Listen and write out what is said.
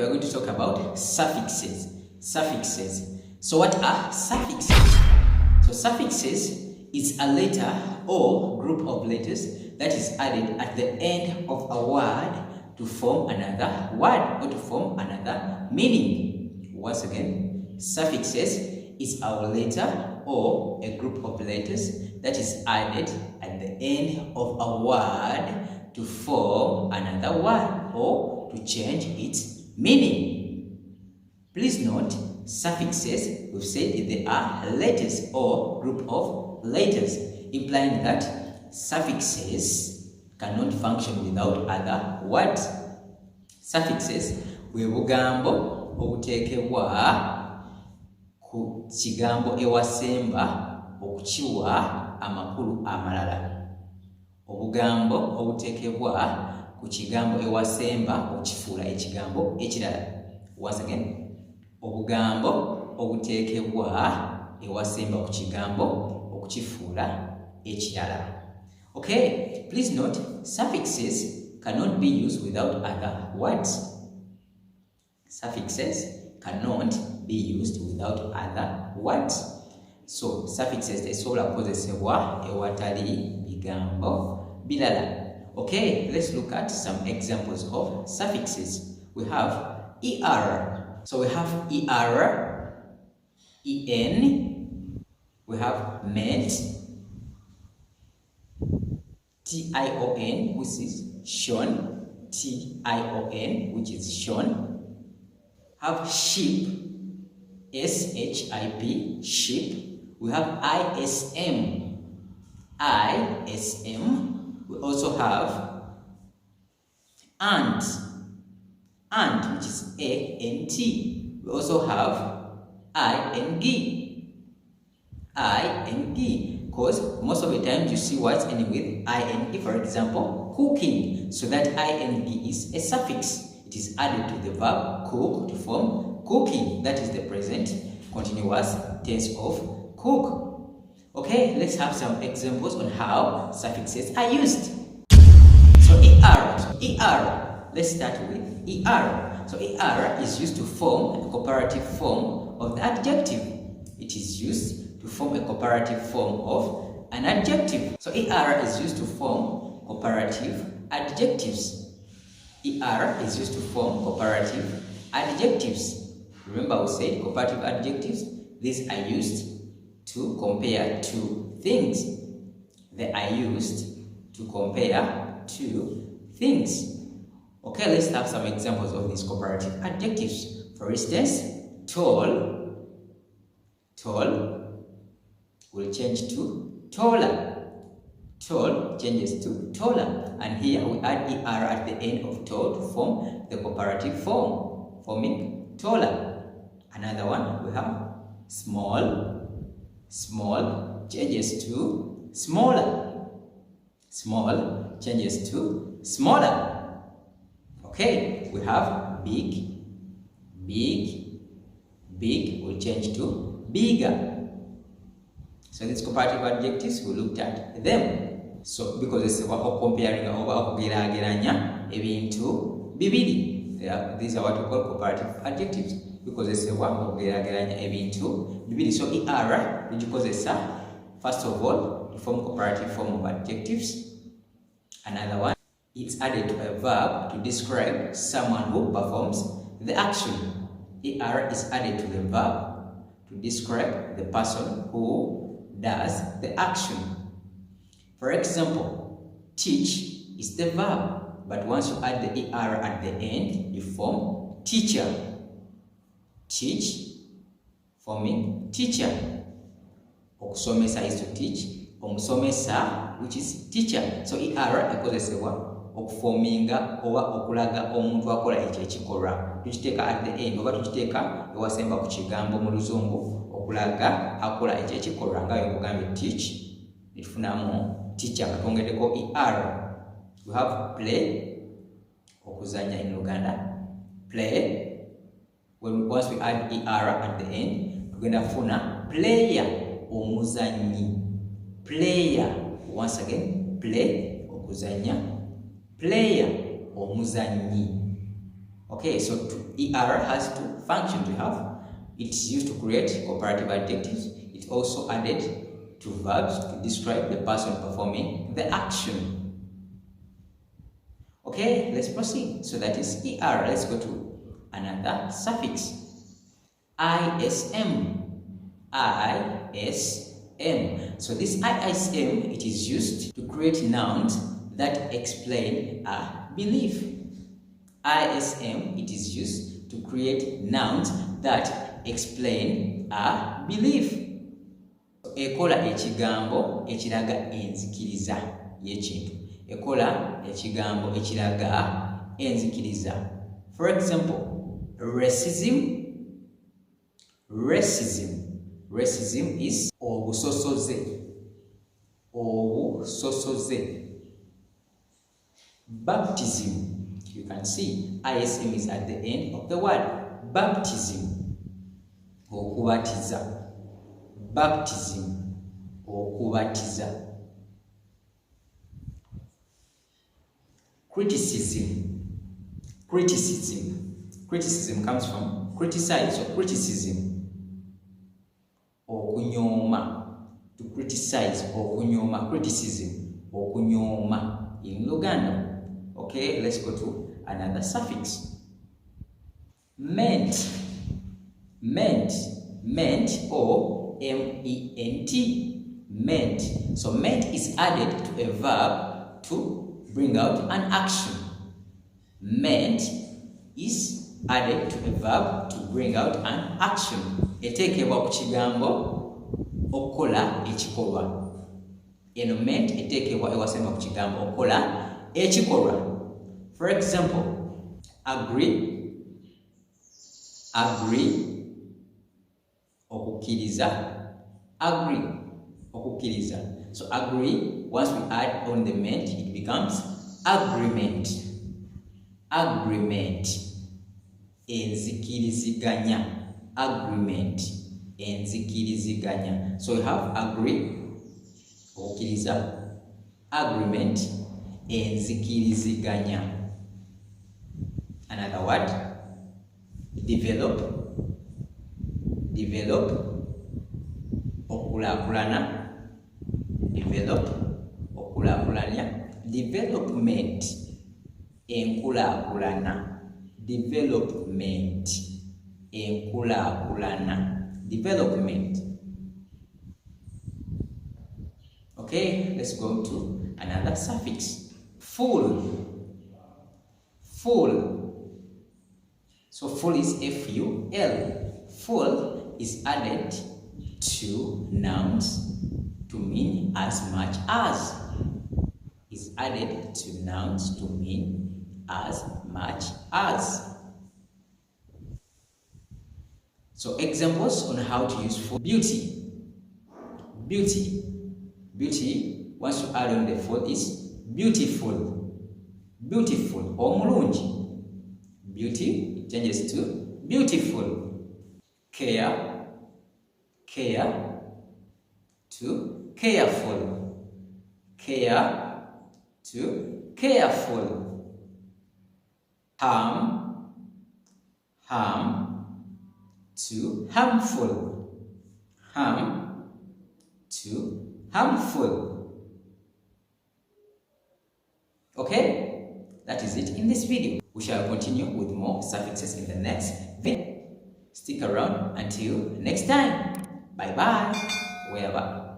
are going to talk about suffixes. Suffixes. So what are suffixes? So suffixes is a letter or group of letters that is added at the end of a word to form another word or to form another meaning. Once again, suffixes is a letter or a group of letters that is added at the end of a word to form another word or to change its meaning. Please note, suffixes, we've said they are letters or group of letters, implying that suffixes cannot function without other words. Suffixes bwe bugambo obuteekebwa ku kigambo ewasemba okukiwa amakulu amalala. Obugambo obuteekebwa ku kigambo ewasemba okukifuula ekigambo ekirala. Once again, obugambo obuteekebwa ewasemba ku kigambo okukifuula ekirala. Okay, please note, suffixes cannot be used without other words. Suffixes cannot be used without other words. So suffixes tezisobola kukozesebwa ewatali bigambo bilala. Okay, let's look at some examples of suffixes. We have er. So we have er, en, we have met, tion, which is shown, tion, which is shown. Have sheep, ship, sheep. We have ism, ism. We also have ant, which is ant. We also have ing, because most of the time you see words ending with ing. For example, cooking. So that ing is a suffix. It is added to the verb cook to form cooking. That is the present continuous tense of cook. Okay, let's have some examples on how suffixes are used. So er. Let's start with er. So er is used to form a cooperative form of the adjective. It is used to form a cooperative form of an adjective. So er is used to form cooperative adjectives. Er is used to form cooperative adjectives. Remember, we said cooperative adjectives, these are used to compare two things. They are used to compare two things. Okay, let's have some examples of these cooperative adjectives. For instance, tall will change to taller. Tall changes to taller. And here we add er at the end of tall to form the cooperative form, forming taller. Another one, we have small changes to smaller. Small changes to smaller. Okay, we have big will change to bigger. So these comparative adjectives, we looked at them. So because it's about comparing or okugerageranya ebintu bibiri. These are what we call comparative adjectives, because it's about okugerageranya ebintu bibiri. So er bigikozesa first of all to form comparative form of adjectives. Another one, it's added to a verb to describe someone who performs the action. Er is added to the verb to describe the person who does the action. For example, teach is the verb, but once you add the er at the end, you form teacher. Teach, forming teacher. Okusomesa is to teach. Omusomesa, which is teacher. So er ekozesebwa okuforminga oba okulaga omuntu akola ekyo ekikolwa. Tukiteeka at the end oba tukiteeka ewasemba ku kigambo mu luzungu okulaga akola ekyo ekikolwa nga yokugambye teach. Nitufunamu teacher katwongedeko er. We have play, okuzanya in Uganda. Play. Once we add er at the end, tugenda funa player, omuzanyi. Player. Once again, play, okuzanya. Player, omuzanyi. Okay, so ER has two functions to have. It's used to create comparative adjectives. It's also added to verbs to describe the person performing the action. Okay, let's proceed. So that is ER. Let's go to another suffix. ISM. ISM. So this ISM, it is used to create nouns that explain a belief. ISM, it is used to create nouns that explain a belief. Ekola ekigambo ekiraga enzikiriza y'ekintu. Ekola ekigambo ekiraga enzikiriza. For example, racism. Racism is obusosoze. Obusosoze. Baptism. You can see ISM is at the end of the word. Baptism. Okubatiza. Baptism. Okubatiza. Criticism. Criticism comes from criticize, so criticism. Okunyoma. To criticize, okunyoma. Criticism. Okunyoma. In Luganda. Okay, let's go to another suffix. Meant. Or M-E-N-T. Meant. So meant is added to a verb to bring out an action. Meant is added to a verb to bring out an action. Etekebwa ku kigambo okola ekikolwa. Eno meant etekebwa ewasema ku kigambo okola ekikolwa. For example, agree, okukiriza, agree, okukiriza. So agree, once we add on the meant, it becomes agreement. Agreement. Enzikiriziganya. Agreement. Enzikiriziganya. So we have agree, okukiriza, agreement, enzikiriziganya. Another word, develop, okulakulana, okulakulanya, development, enkulakulana, development, enkulakulana, development. Okay, let's go to another suffix. Full. So full is F-U-L. Full is added to nouns to mean as much as. Is added to nouns to mean as much as. So examples on how to use full. Beauty. Once you add on the full is beautiful. Omulungi. Beauty changes to beautiful. Care to careful. Care to careful. Harm to harmful. Harm to harmful. Okay? That is it in this video. We shall continue with more suffixes in the next video. Stick around until next time. Bye bye. Wherever.